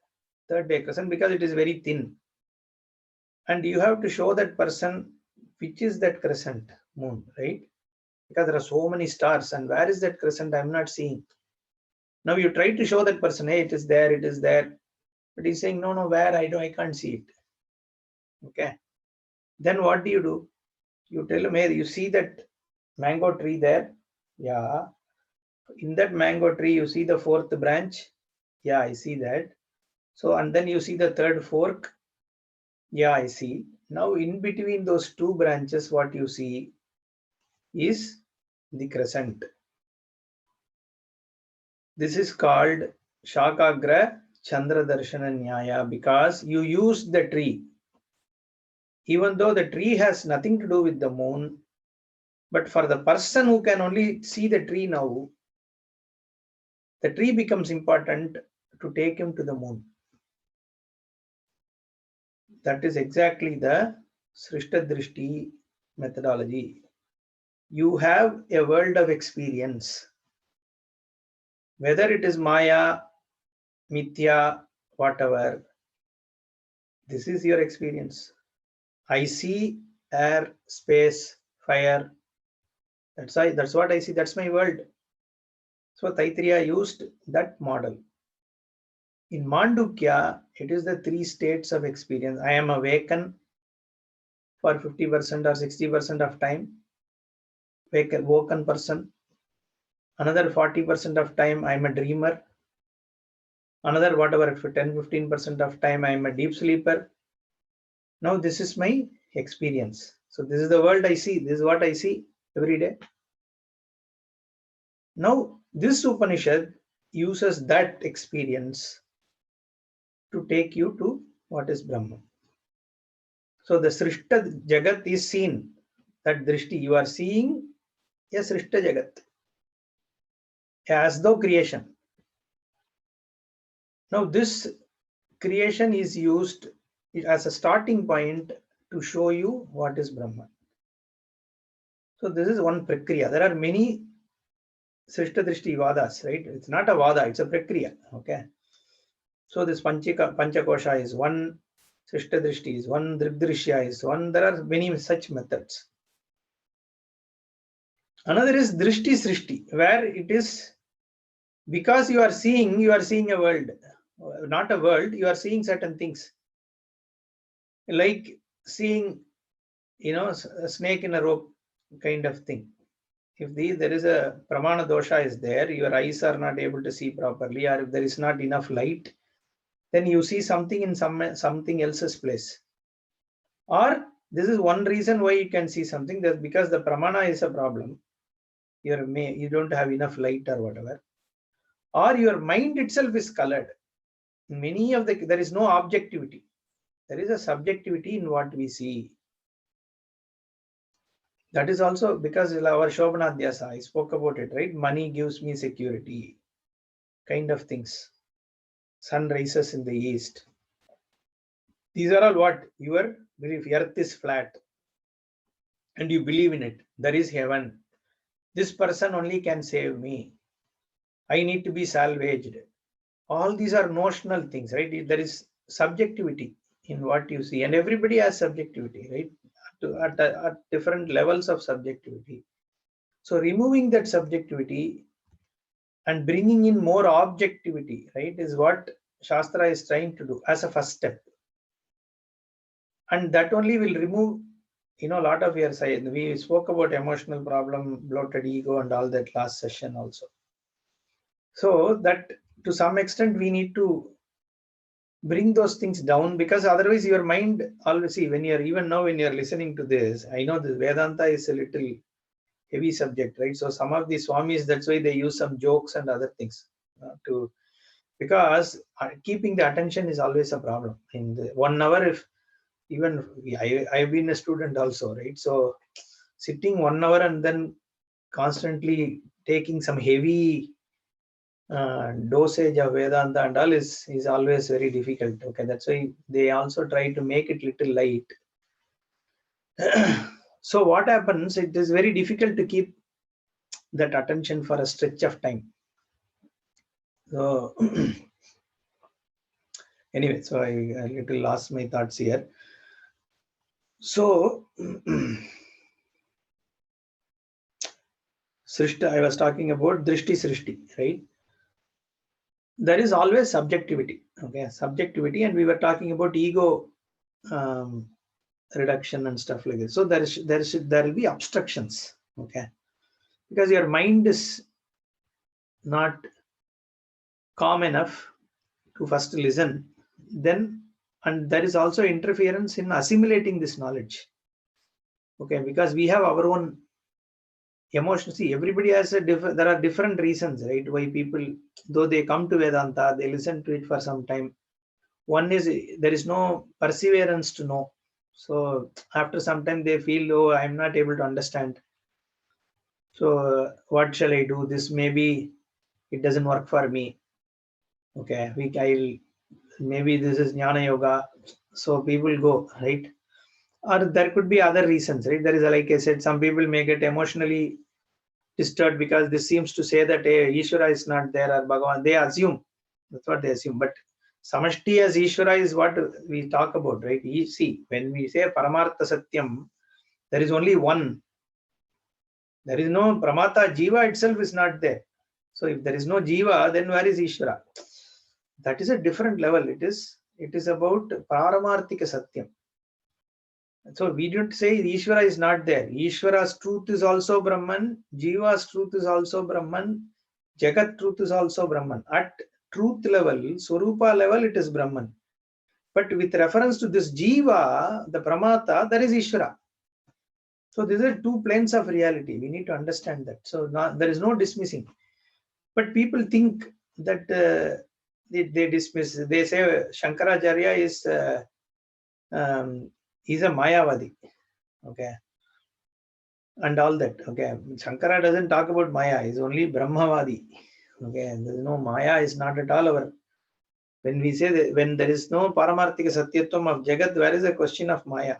third day crescent, because it is very thin, and you have to show that person which is that crescent moon, right? Because there are so many stars, and where is that crescent? I'm not seeing. Now you try to show that person, hey, it is there, but he's saying, no, where? I can't see it. Okay. Then what do? You tell him, hey, you see that mango tree there? Yeah. In that mango tree, you see the fourth branch? Yeah, I see that. So, and then you see the third fork? Yeah, I see. Now, in between those two branches, what you see is the crescent. This is called Shakagra Chandra Darshana Nyaya, because you use the tree. Even though the tree has nothing to do with the moon, but for the person who can only see the tree now, the tree becomes important to take him to the moon. That is exactly the Srishta Drishti methodology. You have a world of experience. Whether it is Maya, Mithya, whatever, this is your experience. I see air, space, fire. That's what I see. That's my world. So Taittiriya used that model. In Mandukya, it is the three states of experience. I am awakened for 50% or 60% of time, woken person. Another 40% of time, I'm a dreamer. Another whatever, 10-15% of time, I'm a deep sleeper. Now this is my experience. So this is the world I see. This is what I see every day. Now this Upanishad uses that experience to take you to what is Brahman. So the Srishta Jagat is seen. That Drishti, you are seeing a Srishta Jagat as though creation. Now this creation is used as a starting point to show you what is Brahman. So this is one Prakriya. There are many Srishta Drishti Vadas, right? It's not a Vada, it's a Prakriya. Okay. So this Panchakosha is one, Srishta Drishti is one, Dribdrishya is one. There are many such methods. Another is Drishti Srishti, where it is because you are seeing a world. Not a world, you are seeing certain things. Like seeing, a snake in a rope kind of thing. If there is a pramana dosha is there, your eyes are not able to see properly, or if there is not enough light, then you see something in something else's place. Or this is one reason why you can see something, that because the pramana is a problem. You don't have enough light or whatever. Or your mind itself is colored. There is no objectivity. There is a subjectivity in what we see. That is also because our Shobhanadhyasa, I spoke about it, right? Money gives me security, kind of things. Sun rises in the east. These are all what? Your belief. Earth is flat and you believe in it. There is heaven. This person only can save me. I need to be salvaged. All these are notional things, right? There is subjectivity in what you see, and everybody has subjectivity, right? At different levels of subjectivity. So removing that subjectivity and bringing in more objectivity, right, is what Shastra is trying to do as a first step. And that only will remove, a lot of your side. We spoke about emotional problem, bloated ego, and all that last session also. So that to some extent we need to bring those things down, because otherwise your mind always, see, when you're even now when you're listening to this, I know the Vedanta is a little heavy subject, right? So some of the swamis, that's why they use some jokes and other things to, because keeping the attention is always a problem. In the 1 hour, if even I've been a student also, right? So sitting 1 hour and then constantly taking some heavy dosage of Vedanta and all is always very difficult. Okay, that's why they also try to make it little light. So what happens? It is very difficult to keep that attention for a stretch of time. So anyway, so I little lost my thoughts here. So Srishti, I was talking about Drishti Srishti, right? There is always subjectivity. Okay, subjectivity, and we were talking about ego reduction and stuff like this. So there will be obstructions. Okay, because your mind is not calm enough to first listen, then, and there is also interference in assimilating this knowledge. Okay, because we have our own emotions. See, everybody has there are different reasons, right? Why people, though they come to Vedanta, they listen to it for some time. One is there is no perseverance to know. So after some time they feel, oh, I'm not able to understand. So what shall I do? This maybe it doesn't work for me. Okay, maybe this is Jnana Yoga. So people go, right? Or there could be other reasons, right? There is, like I said, some people may get emotionally disturbed because this seems to say that Ishvara is not there, or Bhagavan. They assume. That's what they assume. But Samashti as Ishvara is what we talk about, right? See, when we say Paramartha Satyam, there is only one. There is no Pramata. Jiva itself is not there. So if there is no Jiva, then where is Ishvara? That is a different level. It is about Paramarthika Satyam. So we don't say Ishvara is not there. Ishvara's truth is also Brahman. Jiva's truth is also Brahman. Jagat truth is also Brahman. At truth level, Swarupa level, it is Brahman. But with reference to this Jiva, the Pramata, there is Ishvara. So these are two planes of reality. We need to understand that. So there is no dismissing. But people think that they dismiss. They say Shankaracharya is he's a Mayavadi. Okay. And all that. Okay. Shankara doesn't talk about Maya. He's only Brahmavadi. Okay. There is no Maya is not at all our. When we say that, when there is no Paramarthika Satyatvam of Jagat, where is the question of Maya?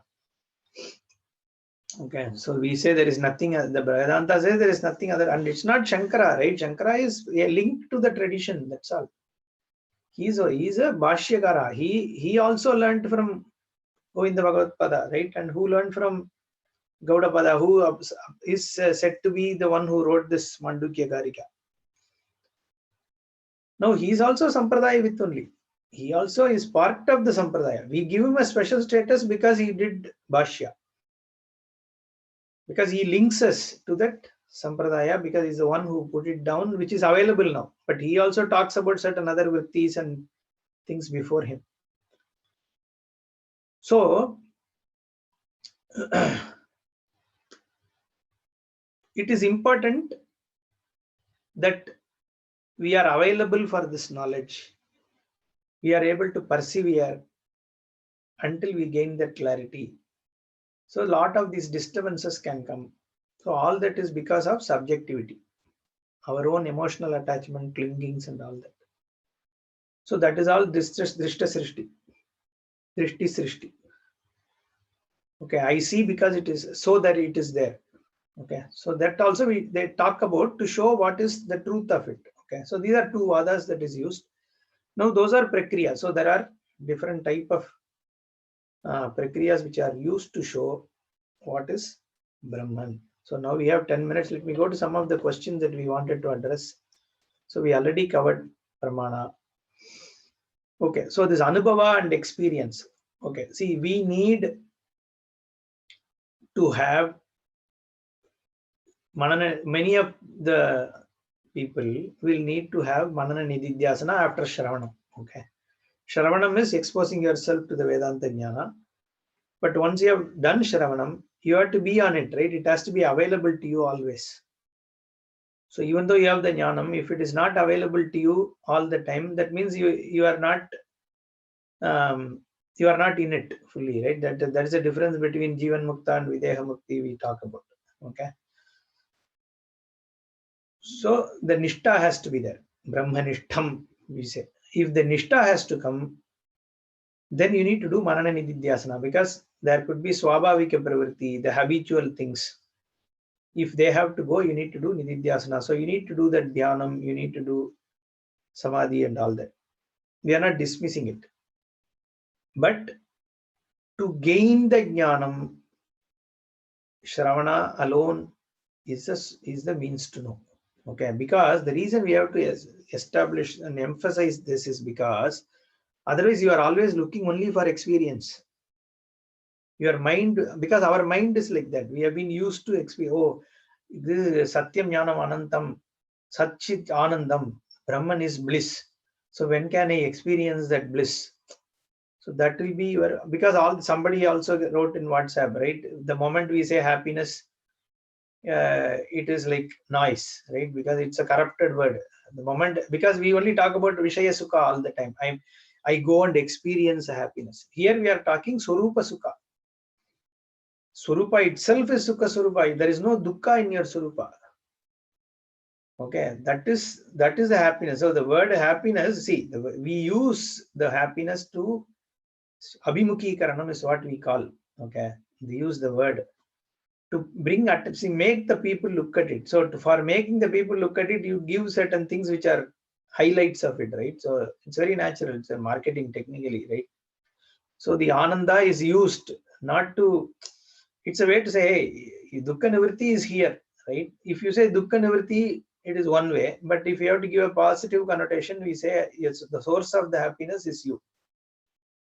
Okay. So we say there is nothing, the Vedanta says there is nothing other, and it's not Shankara, right? Shankara is a link to the tradition. That's all. He's a Bhashyakara. He also learned from Govinda Bhagavad-pada, right? And who learned from Gaudapada, who is said to be the one who wrote this Mandukya Karika. Now he is also Sampradaya with only. He also is part of the Sampradaya. We give him a special status because he did Bhashya. Because he links us to that Sampradaya, because he's the one who put it down, which is available now. But he also talks about certain other vrittis and things before him. So it is important that we are available for this knowledge. We are able to persevere until we gain that clarity. So a lot of these disturbances can come. So all that is because of subjectivity, our own emotional attachment, clingings, and all that. So that is all Drishta Srishti. Drishti Srishti. Okay, I see because it is so that it is there. Okay, so that also they talk about to show what is the truth of it. Okay, so these are two vadas that is used. Now those are Prakriya. So there are different type of Prakriyas which are used to show what is Brahman. So now we have 10 minutes. Let me go to some of the questions that we wanted to address. So we already covered Pramana. Okay, so this Anubhava and experience. Okay, see, we need to have manana. Many of the people will need to have manana nididhyasana after Shravanam. Okay, Shravanam is exposing yourself to the Vedanta Jnana. But once you have done Shravanam, you have to be on it, right? It has to be available to you always. So even though you have the Jnanam, if it is not available to you all the time, that means you are not in it fully, right? That is the difference between Jivan Mukta and Videha Mukti we talk about. Okay. So the Nishta has to be there. Brahmanishtam, we say. If the Nishta has to come, then you need to do Manana Nididhyasana, because there could be Swabhavika Pravritti, the habitual things. If they have to go, you need to do Nididhyasana. So you need to do that Dhyanam, you need to do Samadhi and all that. We are not dismissing it. But to gain the Jnanam, Shravana alone is the means to know. Okay, because the reason we have to establish and emphasize this is because otherwise you are always looking only for experience. Your mind, because our mind is like that. We have been used to experience. Oh, this Satyam Jnanam Anantam, Satchit Anandam, Brahman is bliss. So when can I experience that bliss? So that will be your, because somebody also wrote in WhatsApp, right? The moment we say happiness, it is like noise, right? Because it's a corrupted word. The moment, because we only talk about Vishaya Sukha all the time. I go and experience happiness. Here we are talking Swarupa Sukha. Swarupa itself is Sukha Swarupa. There is no Dukkha in your Swarupa. Okay, that is the happiness. So the word happiness, see, we use the happiness to Abhimukhi Karanam is what we call. Okay, they use the word to bring attention, make the people look at it. So for making the people look at it, you give certain things which are highlights of it, right? So it's very natural. It's a marketing technically, right? So the Ananda is used not to, it's a way to say, hey, Dukkha Nivritti is here, right? If you say Dukkha Nivritti, it is one way. But if you have to give a positive connotation, we say, yes, the source of the happiness is you.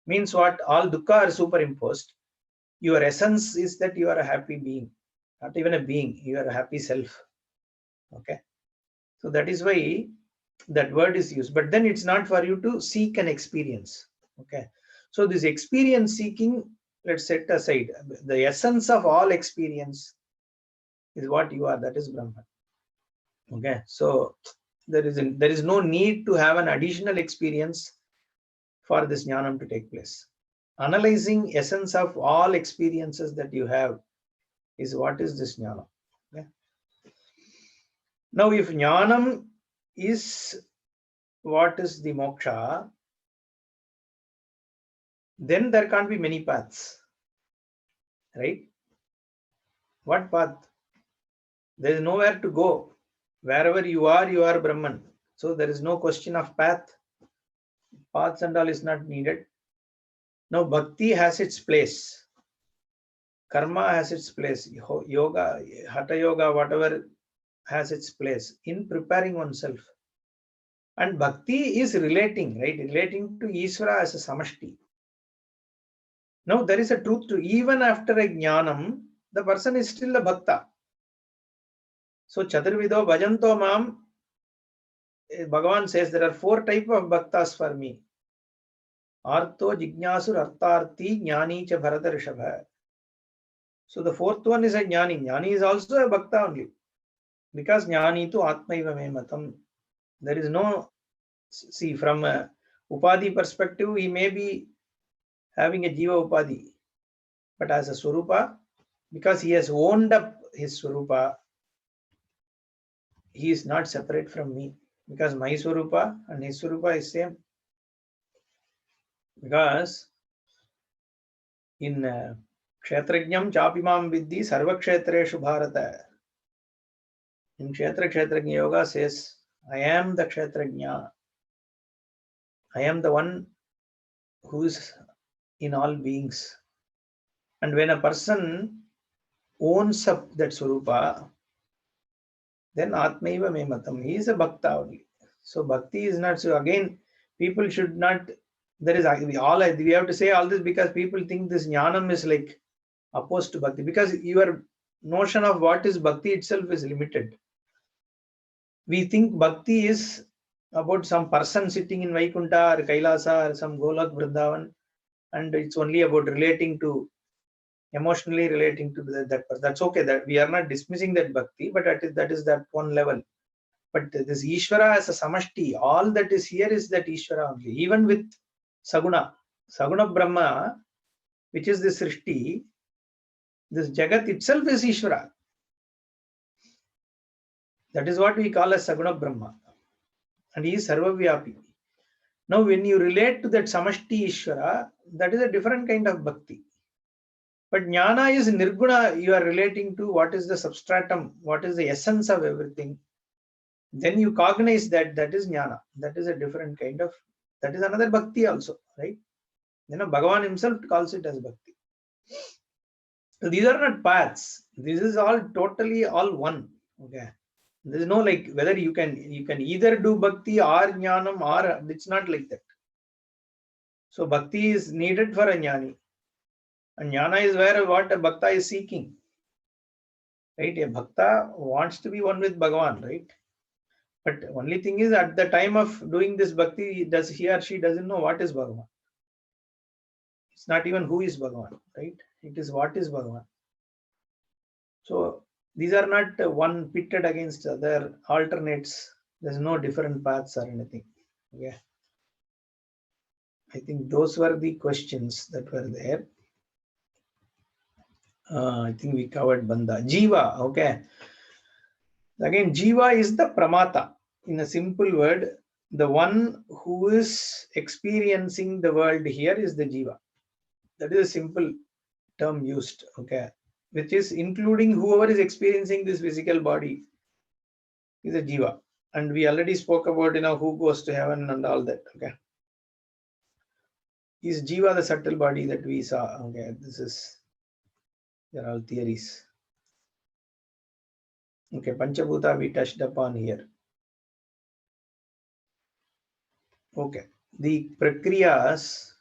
Means what? All Dukkha are superimposed. Your essence is that you are a happy being, not even a being, you are a happy self. Okay. So that is why that word is used. But then it's not for you to seek an experience. Okay. So this experience seeking, let's set aside. The essence of all experience is what you are, that is Brahman. Okay. So there is no need to have an additional experience for this jnanam to take place. Analyzing essence of all experiences that you have is what is this jnana. Okay. Now, if jnanam is what is the moksha, then there can't be many paths, right? What path? There is nowhere to go. Wherever you are Brahman. So there is no question of path. Paths and all is not needed. Now, bhakti has its place. Karma has its place. Yoga, hatha yoga, whatever has its place in preparing oneself. And bhakti is relating, right? Relating to Ishvara as a samashti. Now, there is a truth to even after a jnanam, the person is still a bhakta. So, Chaturvido bhajanto mam, Bhagavan says there are 4 types of bhaktas for me. Artho, Jignasur, Artharthi, Jnani cha Bharata Rishabha. So, the 4th one is a Jnani. Jnani is also a bhakta only. Because Jnani tu Atmaiva me matam. There is no, see, from a Upadhi perspective, he may be having a Jiva Upadhi. But as a Swarupa, because he has owned up his Swarupa, he is not separate from me. Because my Swarupa and his Swarupa is same. Because in Kshetrajnam Chapimam Vidhi Sarva Kshetreshu Bharata. In Kshetrajna Yoga says, I am the Kshetrajna. I am the one who is in all beings. And when a person owns up that Swarupa, then Atmaiva me matam. He is a bhakta only. So bhakti is not, so again, people should not There is we have to say all this because people think this jnanam is like opposed to bhakti, because your notion of what is bhakti itself is limited. We think bhakti is about some person sitting in Vaikunta or Kailasa or some Golak Vrindavan, and it's only about emotionally relating to that person. That's okay. That we are not dismissing that bhakti, but that is that one level. But this Ishvara as a samashti, all that is here is that Ishvara only. Even with Saguna Brahma, which is the Srishti, this Jagat itself is Ishvara. That is what we call as Saguna Brahma. And he is Sarvavyapi. Now, when you relate to that Samashti Ishvara, that is a different kind of bhakti. But Jnana is Nirguna, you are relating to what is the substratum, what is the essence of everything. Then you cognize that is Jnana. That is a different kind of, that is another bhakti also, right? Bhagavan himself calls it as bhakti. So these are not paths. This is all totally all one. Okay. There is no like whether you can either do bhakti or jnanam, or it's not like that. So bhakti is needed for a jnani. And jnana is where what a bhakta is seeking. Right? A bhakta wants to be one with Bhagavan, right? But only thing is at the time of doing this bhakti, he or she doesn't know what is Bhagavan. It's not even who is Bhagavan, right? It is what is Bhagavan. So these are not one pitted against other alternates. There's no different paths or anything. Yeah. I think those were the questions that were there. I think we covered Bandha. Jiva, okay. Again, Jiva is the Pramata. In a simple word, the one who is experiencing the world here is the Jiva. That is a simple term used, okay, which is including whoever is experiencing this physical body is a Jiva. And we already spoke about, who goes to heaven and all that, okay. Is Jiva the subtle body that we saw? Okay, they're all theories. Okay, Panchabhuta we touched upon here. Okay, the Prakriyas.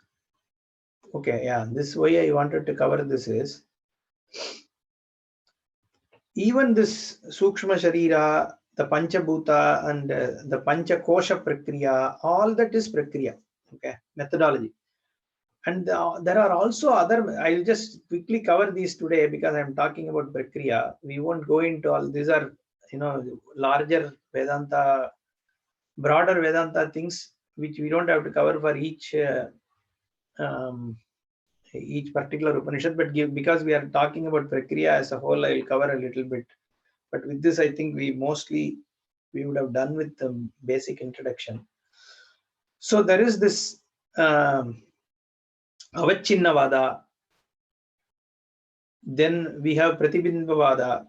Okay, yeah, this way I wanted to cover this is even this Sukshma Sharira, the Panchabhuta and the Panchakosha Prakriya, all that is Prakriya, okay, methodology. And there are also other, I'll just quickly cover these today because I'm talking about Prakriya. We won't go into all, these are, larger Vedanta, broader Vedanta things, which we don't have to cover for each particular Upanishad, but because we are talking about Prakriya as a whole, I'll cover a little bit. But with this, I think we would have done with the basic introduction. So there is this Avacchinnavada. Then we have Pratibindavada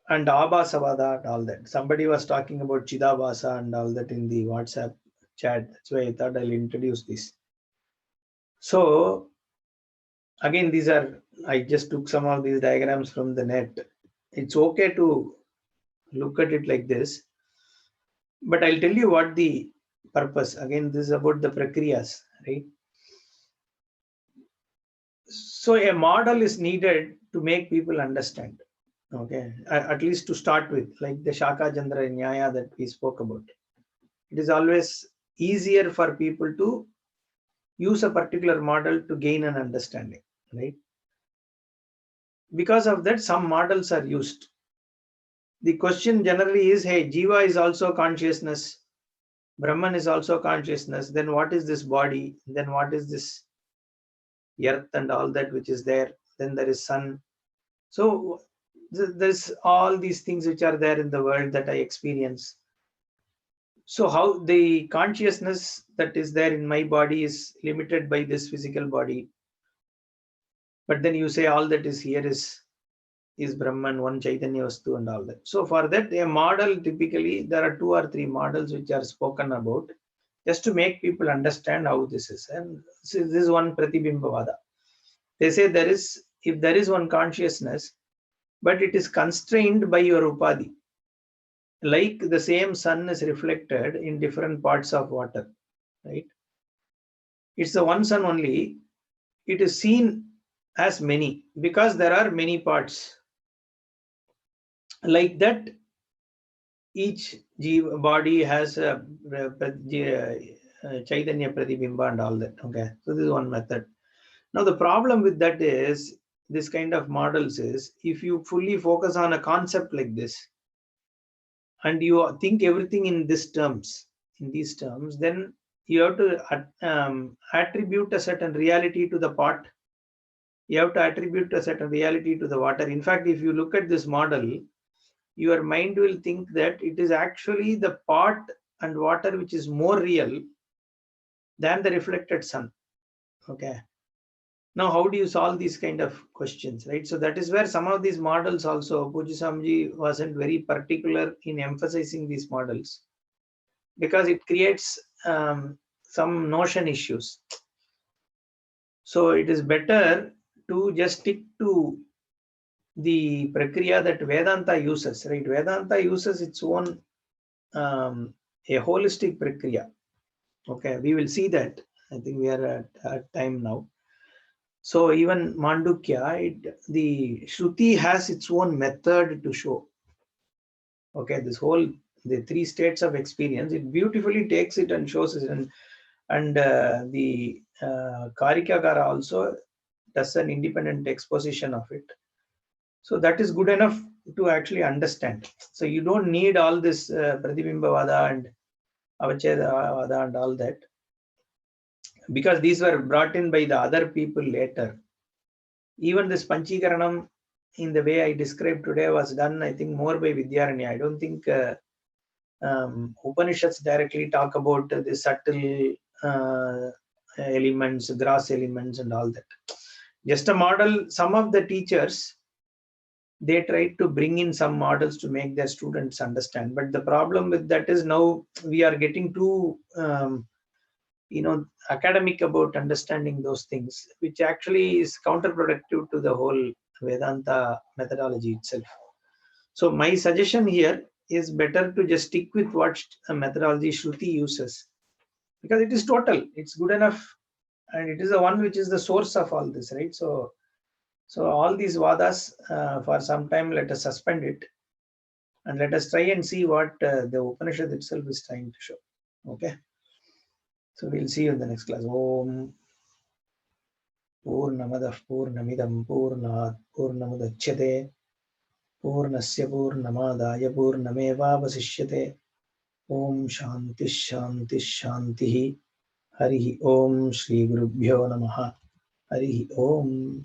and Abhasavada and all that. Somebody was talking about Chidabhasa and all that in the WhatsApp chat. That's why I thought I'll introduce this. So again, I just took some of these diagrams from the net. It's okay to look at it like this, but I'll tell you what the purpose. Again, this is about the Prakriyas, right? So a model is needed to make people understand, okay, at least to start with, like the Shaka Chandra Nyaya that we spoke about. It is always easier for people to use a particular model to gain an understanding, right? Because of that, some models are used. The question generally is, hey, Jiva is also consciousness, Brahman is also consciousness, then what is this body? Then what is this earth and all that which is there? Then there is sun. So there's all these things which are there in the world that I experience. So how the consciousness that is there in my body is limited by this physical body. But then you say all that is here is Brahman, one Chaitanya Vastu and all that. So for that, a model, typically there are 2 or 3 models which are spoken about just to make people understand how this is. And this is one Pratibimbavada. They say if there is one consciousness, but it is constrained by your upadhi. Like the same sun is reflected in different parts of water, right? It's the one sun only. It is seen as many because there are many parts. Like that, each body has a Chaitanya Pratibimba and all that. Okay, so this is one method. Now the problem with that is this kind of models is if you fully focus on a concept like this and you think everything in these terms, then you have to attribute a certain reality to the pot. You have to attribute a certain reality to the water. In fact, if you look at this model, your mind will think that it is actually the pot and water which is more real than the reflected sun. Okay. Now, how do you solve these kind of questions, right? So that is where some of these models also, Puji Swamiji wasn't very particular in emphasizing these models because it creates some notion issues. So it is better to just stick to the Prakriya that Vedanta uses, right? Vedanta uses its own a holistic Prakriya. Okay, we will see that. I think we are at time now. So even Mandukya, the Shruti has its own method to show. Okay, the three states of experience, it beautifully takes it and shows it. And the Karikakara also does an independent exposition of it. So that is good enough to actually understand. So you don't need all this Pratibhimbavada and Avachedavada and all that, because these were brought in by the other people later. Even this Panchikaranam, in the way I described today, was done, I think, more by Vidyaranya. I don't think Upanishads directly talk about the subtle elements, gross elements and all that. Just a model. Some of the teachers, they tried to bring in some models to make their students understand. But the problem with that is now we are getting too academic about understanding those things, which actually is counterproductive to the whole Vedanta methodology itself. So my suggestion here is better to just stick with what methodology Shruti uses, because it is total, it's good enough, and it is the one which is the source of all this, right? So all these vadas, for some time, let us suspend it and let us try and see what the Upanishad itself is trying to show. Okay. So we'll see you in the next class. Om Purnamadah Purnamidam Purnat Purnamudachyate Purnasya Purnamadaya Purnamevavasishyate. Om Shanti Shanti Shanti. Harihi Om Shri Gurubhyo Namaha. Harihi Om.